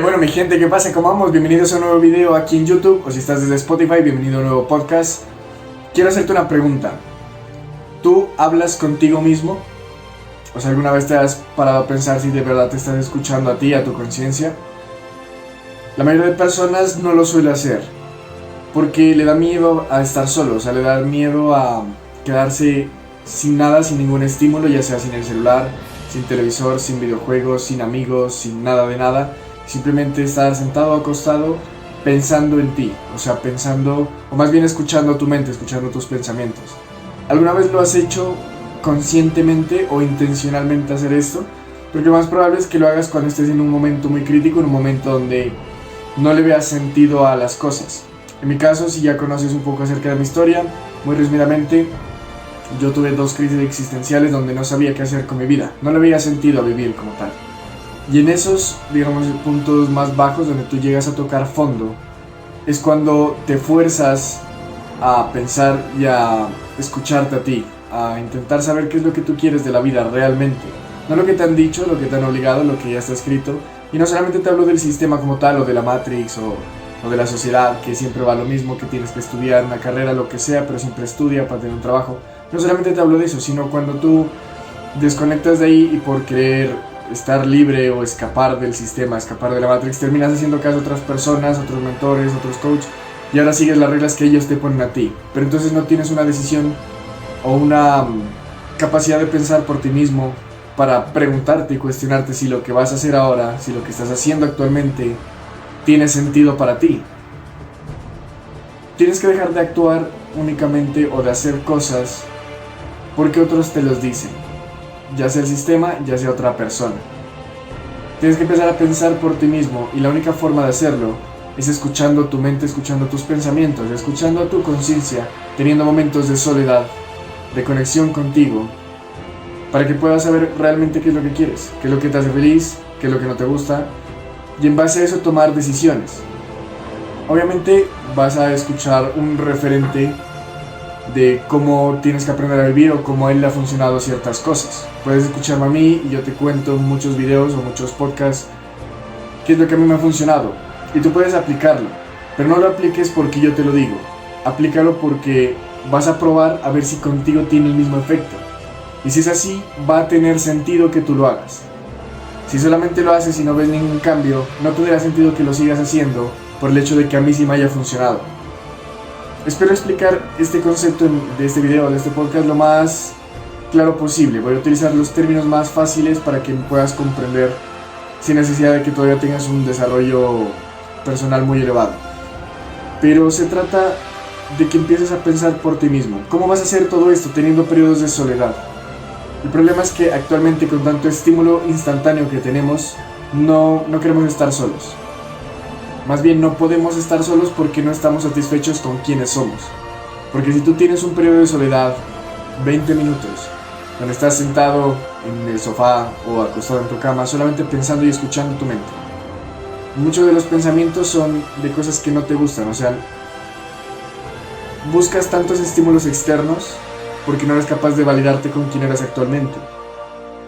Bueno, mi gente, ¿qué pasa? ¿Cómo vamos? Bienvenidos a un nuevo video aquí en YouTube, o si estás desde Spotify, bienvenido a un nuevo podcast. Quiero hacerte una pregunta. ¿Tú hablas contigo mismo? O sea, ¿alguna vez te has parado a pensar si de verdad te estás escuchando a ti, a tu conciencia? La mayoría de personas no lo suele hacer, porque le da miedo a estar solo, o sea, le da miedo a quedarse sin nada, sin ningún estímulo, ya sea sin el celular, sin televisor, sin videojuegos, sin amigos, sin nada de nada. Simplemente estar sentado, acostado, pensando en ti, o sea, pensando, o más bien escuchando tu mente, escuchando tus pensamientos. ¿Alguna vez lo has hecho conscientemente o intencionalmente hacer esto? Porque lo más probable es que lo hagas cuando estés en un momento muy crítico, en un momento donde no le veas sentido a las cosas. En mi caso, si ya conoces un poco acerca de mi historia, muy resumidamente, yo tuve 2 crisis existenciales donde no sabía qué hacer con mi vida, no le veía sentido a vivir como tal. Y en esos, digamos, puntos más bajos donde tú llegas a tocar fondo, es cuando te fuerzas a pensar y a escucharte a ti, a intentar saber qué es lo que tú quieres de la vida realmente. No lo que te han dicho, lo que te han obligado, lo que ya está escrito. Y no solamente te hablo del sistema como tal, o de la Matrix, o de la sociedad, que siempre va lo mismo, que tienes que estudiar una carrera, lo que sea, pero siempre estudia para tener un trabajo. No solamente te hablo de eso, sino cuando tú desconectas de ahí y por querer estar libre o escapar del sistema, escapar de la Matrix, terminas haciendo caso a otras personas, otros mentores, otros coaches, y ahora sigues las reglas que ellos te ponen a ti. Pero entonces no tienes una decisión o una capacidad de pensar por ti mismo para preguntarte y cuestionarte si lo que vas a hacer ahora, si lo que estás haciendo actualmente tiene sentido para ti. Tienes que dejar de actuar únicamente o de hacer cosas porque otros te los dicen, ya sea el sistema, ya sea otra persona. Tienes que empezar a pensar por ti mismo, y la única forma de hacerlo es escuchando tu mente, escuchando tus pensamientos, escuchando a tu conciencia, teniendo momentos de soledad, de conexión contigo, para que puedas saber realmente qué es lo que quieres, qué es lo que te hace feliz, qué es lo que no te gusta, y en base a eso tomar decisiones. Obviamente vas a escuchar un referente de cómo tienes que aprender a vivir o cómo a él le ha funcionado ciertas cosas. Puedes escucharme a mí y yo te cuento en muchos videos o muchos podcasts qué es lo que a mí me ha funcionado, y tú puedes aplicarlo, pero no lo apliques porque yo te lo digo, aplícalo porque vas a probar a ver si contigo tiene el mismo efecto, y si es así, va a tener sentido que tú lo hagas. Si solamente lo haces y no ves ningún cambio, no tendrá sentido que lo sigas haciendo por el hecho de que a mí sí me haya funcionado. Espero explicar este concepto de este video, de este podcast, lo más claro posible. Voy a utilizar los términos más fáciles para que puedas comprender sin necesidad de que todavía tengas un desarrollo personal muy elevado. Pero se trata de que empieces a pensar por ti mismo. ¿Cómo vas a hacer todo esto teniendo periodos de soledad? El problema es que actualmente, con tanto estímulo instantáneo que tenemos, no queremos estar solos. Más bien no podemos estar solos porque no estamos satisfechos con quienes somos. Porque si tú tienes un periodo de soledad, 20 minutos, donde estás sentado en el sofá o acostado en tu cama, solamente pensando y escuchando tu mente, muchos de los pensamientos son de cosas que no te gustan. O sea, buscas tantos estímulos externos porque no eres capaz de validarte con quien eres actualmente.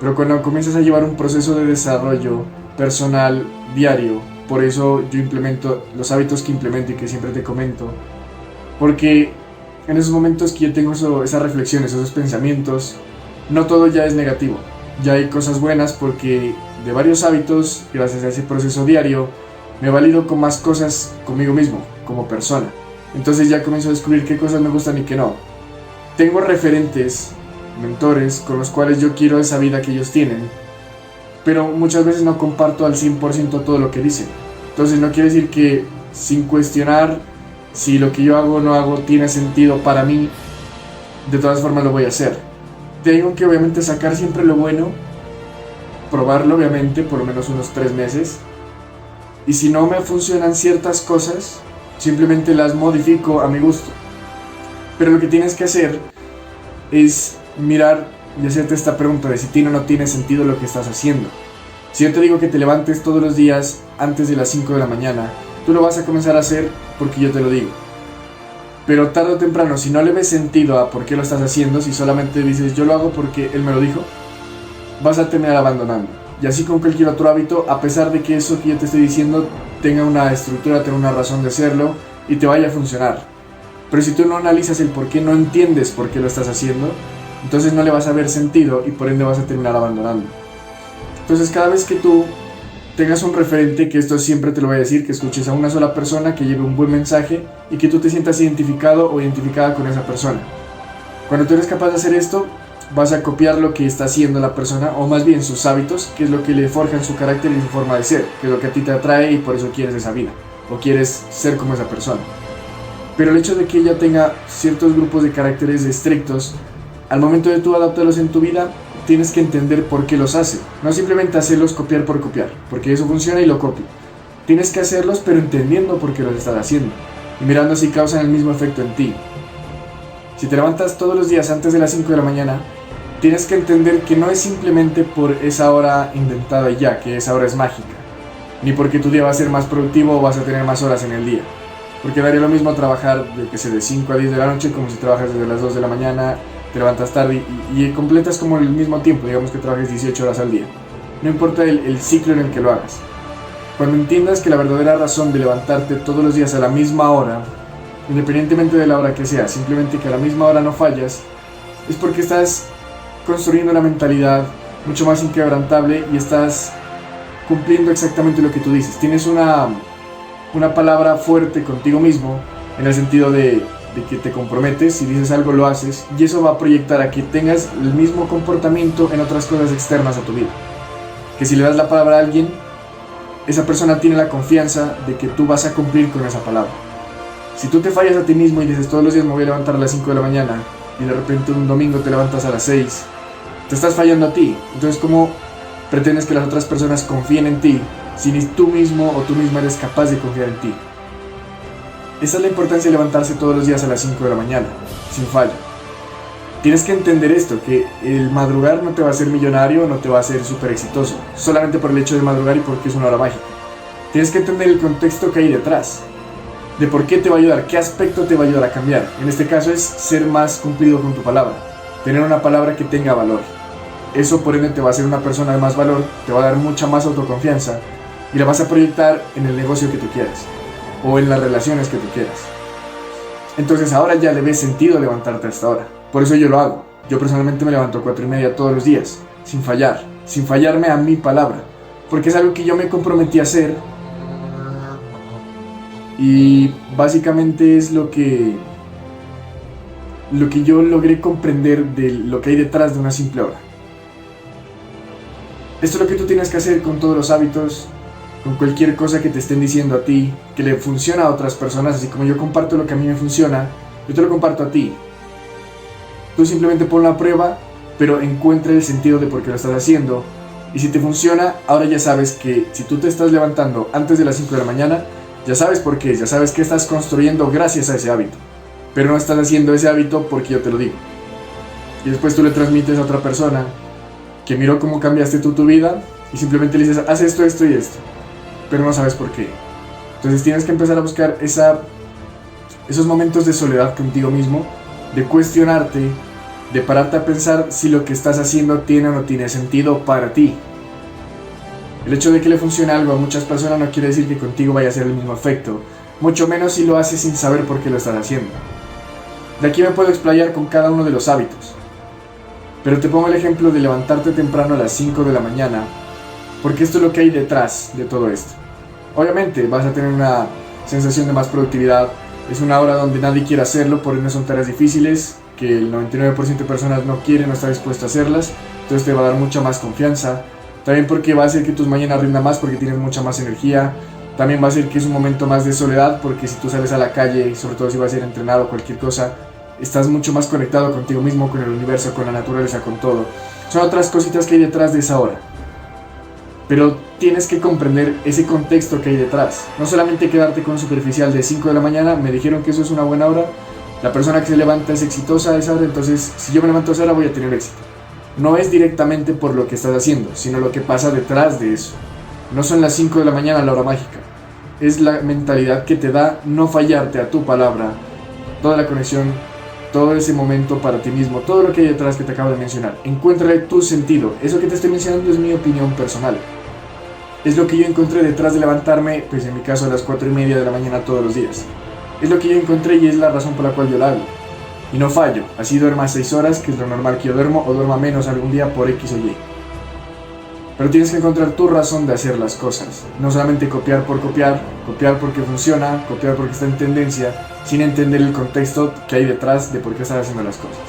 Pero cuando comienzas a llevar un proceso de desarrollo personal diario, por eso yo implemento los hábitos que implemento y que siempre te comento, porque en esos momentos que yo tengo esas reflexiones, esos pensamientos, no todo ya es negativo, ya hay cosas buenas, porque de varios hábitos, gracias a ese proceso diario, me valido con más cosas conmigo mismo, como persona. Entonces ya comienzo a descubrir qué cosas me gustan y qué no. Tengo referentes, mentores, con los cuales yo quiero esa vida que ellos tienen, pero muchas veces no comparto al 100% todo lo que dicen. Entonces no quiere decir que sin cuestionar si lo que yo hago o no hago tiene sentido para mí, de todas formas lo voy a hacer. Tengo que obviamente sacar siempre lo bueno, probarlo obviamente por lo menos unos 3 meses, y si no me funcionan ciertas cosas, simplemente las modifico a mi gusto. Pero lo que tienes que hacer es mirar y hacerte esta pregunta de si tiene o no tiene sentido lo que estás haciendo. Si yo te digo que te levantes todos los días antes de las 5 de la mañana, tú lo vas a comenzar a hacer porque yo te lo digo. Pero tarde o temprano, si no le ves sentido a por qué lo estás haciendo, si solamente dices yo lo hago porque él me lo dijo, vas a terminar abandonando. Y así con cualquier otro hábito, a pesar de que eso que yo te estoy diciendo tenga una estructura, tenga una razón de serlo y te vaya a funcionar. Pero si tú no analizas el por qué, no entiendes por qué lo estás haciendo, entonces no le vas a ver sentido y por ende vas a terminar abandonando. Entonces cada vez que tú tengas un referente, que esto siempre te lo voy a decir, que escuches a una sola persona que lleve un buen mensaje y que tú te sientas identificado o identificada con esa persona. Cuando tú eres capaz de hacer esto, vas a copiar lo que está haciendo la persona, o más bien sus hábitos, que es lo que le forjan su carácter y su forma de ser, que es lo que a ti te atrae y por eso quieres esa vida, o quieres ser como esa persona. Pero el hecho de que ella tenga ciertos grupos de caracteres estrictos, al momento de tú adaptarlos en tu vida, tienes que entender por qué los hace. No simplemente hacerlos copiar por copiar, porque eso funciona y lo copio. Tienes que hacerlos pero entendiendo por qué los estás haciendo, y mirando si causan el mismo efecto en ti. Si te levantas todos los días antes de las 5 de la mañana, tienes que entender que no es simplemente por esa hora inventada y ya, que esa hora es mágica, ni porque tu día va a ser más productivo o vas a tener más horas en el día. Porque daría lo mismo trabajar de 5 a 10 de la noche como si trabajas desde las 2 de la mañana, te levantas tarde y completas como el mismo tiempo, digamos que trabajes 18 horas al día. No importa el ciclo en el que lo hagas. Cuando entiendas que la verdadera razón de levantarte todos los días a la misma hora, independientemente de la hora que sea, simplemente que a la misma hora no fallas, es porque estás construyendo una mentalidad mucho más inquebrantable y estás cumpliendo exactamente lo que tú dices. Tienes una palabra fuerte contigo mismo, en el sentido de que te comprometes, si dices algo lo haces, y eso va a proyectar a que tengas el mismo comportamiento en otras cosas externas a tu vida. Que si le das la palabra a alguien, esa persona tiene la confianza de que tú vas a cumplir con esa palabra. Si tú te fallas a ti mismo y dices todos los días me voy a levantar a las 5 de la mañana y de repente un domingo te levantas a las 6, te estás fallando a ti. Entonces, ¿cómo pretendes que las otras personas confíen en ti si ni tú mismo o tú misma eres capaz de confiar en ti? Esa es la importancia de levantarse todos los días a las 5 de la mañana, sin falla. Tienes que entender esto, que el madrugar no te va a hacer millonario, no te va a hacer súper exitoso, solamente por el hecho de madrugar y porque es una hora mágica. Tienes que entender el contexto que hay detrás, de por qué te va a ayudar, qué aspecto te va a ayudar a cambiar. En este caso es ser más cumplido con tu palabra, tener una palabra que tenga valor. Eso por ende te va a hacer una persona de más valor, te va a dar mucha más autoconfianza y la vas a proyectar en el negocio que tú quieras o en las relaciones que tú quieras. Entonces ahora ya le ves sentido levantarte a esta hora. Por eso yo lo hago. Yo personalmente me levanto a 4:30 todos los días, sin fallar, sin fallarme a mi palabra, porque es algo que yo me comprometí a hacer y básicamente es lo que yo logré comprender de lo que hay detrás de una simple hora. Esto es lo que tú tienes que hacer con todos los hábitos, con cualquier cosa que te estén diciendo a ti, que le funciona a otras personas, así como yo comparto lo que a mí me funciona, yo te lo comparto a ti. Tú simplemente pon la prueba, pero encuentra el sentido de por qué lo estás haciendo. Y si te funciona, ahora ya sabes que si tú te estás levantando antes de las 5 de la mañana, ya sabes por qué, ya sabes qué estás construyendo gracias a ese hábito. Pero no estás haciendo ese hábito porque yo te lo digo. Y después tú le transmites a otra persona que miró cómo cambiaste tú tu vida y simplemente le dices, haz esto, esto y esto. Pero no sabes por qué. Entonces tienes que empezar a buscar esos momentos de soledad contigo mismo, de cuestionarte, de pararte a pensar si lo que estás haciendo tiene o no tiene sentido para ti. El hecho de que le funcione algo a muchas personas no quiere decir que contigo vaya a ser el mismo efecto, mucho menos si lo haces sin saber por qué lo estás haciendo. De aquí me puedo explayar con cada uno de los hábitos, pero te pongo el ejemplo de levantarte temprano a las 5 de la mañana, porque esto es lo que hay detrás de todo esto. Obviamente vas a tener una sensación de más productividad, es una hora donde nadie quiere hacerlo, por ende son tareas difíciles, que el 99% de personas no quieren o está dispuesto a hacerlas, entonces te va a dar mucha más confianza. También porque va a hacer que tus mañanas rindan más porque tienes mucha más energía. También va a ser que es un momento más de soledad porque si tú sales a la calle, y sobre todo si vas a ir a entrenar o cualquier cosa, estás mucho más conectado contigo mismo, con el universo, con la naturaleza, con todo. Son otras cositas que hay detrás de esa hora. Pero tienes que comprender ese contexto que hay detrás. No solamente quedarte con superficial de 5 de la mañana, me dijeron que eso es una buena hora, la persona que se levanta es exitosa a esa hora, entonces si yo me levanto a esa hora voy a tener éxito. No es directamente por lo que estás haciendo, sino lo que pasa detrás de eso. No son las 5 de la mañana la hora mágica. Es la mentalidad que te da no fallarte a tu palabra, toda la conexión, todo ese momento para ti mismo, todo lo que hay detrás que te acabo de mencionar. Encuéntrale tu sentido. Eso que te estoy mencionando es mi opinión personal. Es lo que yo encontré detrás de levantarme, pues en mi caso a las 4:30 de la mañana todos los días. Es lo que yo encontré y es la razón por la cual yo la hago. Y no fallo, así duerma 6 horas, que es lo normal que yo duermo, o duerma menos algún día por X o Y. Pero tienes que encontrar tu razón de hacer las cosas. No solamente copiar por copiar, copiar porque funciona, copiar porque está en tendencia, sin entender el contexto que hay detrás de por qué estás haciendo las cosas.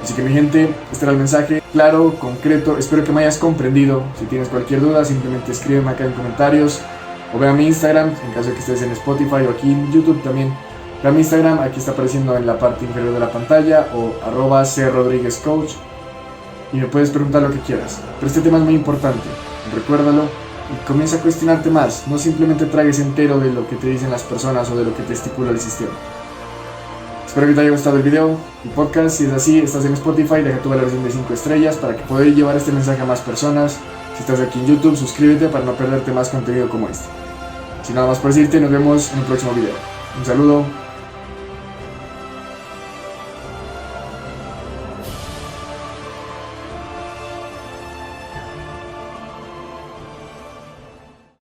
Así que mi gente, este era el mensaje, claro, concreto, espero que me hayas comprendido. Si tienes cualquier duda, simplemente escríbeme acá en comentarios, o ve a mi Instagram, en caso de que estés en Spotify o aquí en YouTube también. Ve a mi Instagram, aquí está apareciendo en la parte inferior de la pantalla, o @crodriguezcoach, y me puedes preguntar lo que quieras. Pero este tema es muy importante, recuérdalo y comienza a cuestionarte más, no simplemente tragues entero de lo que te dicen las personas o de lo que te estipula el sistema. Espero que te haya gustado el video y podcast. Si es así, estás en Spotify, deja tu valoración de 5 estrellas para que poder llevar este mensaje a más personas. Si estás aquí en YouTube, suscríbete para no perderte más contenido como este. Sin nada más por decirte, nos vemos en el próximo video. Un saludo.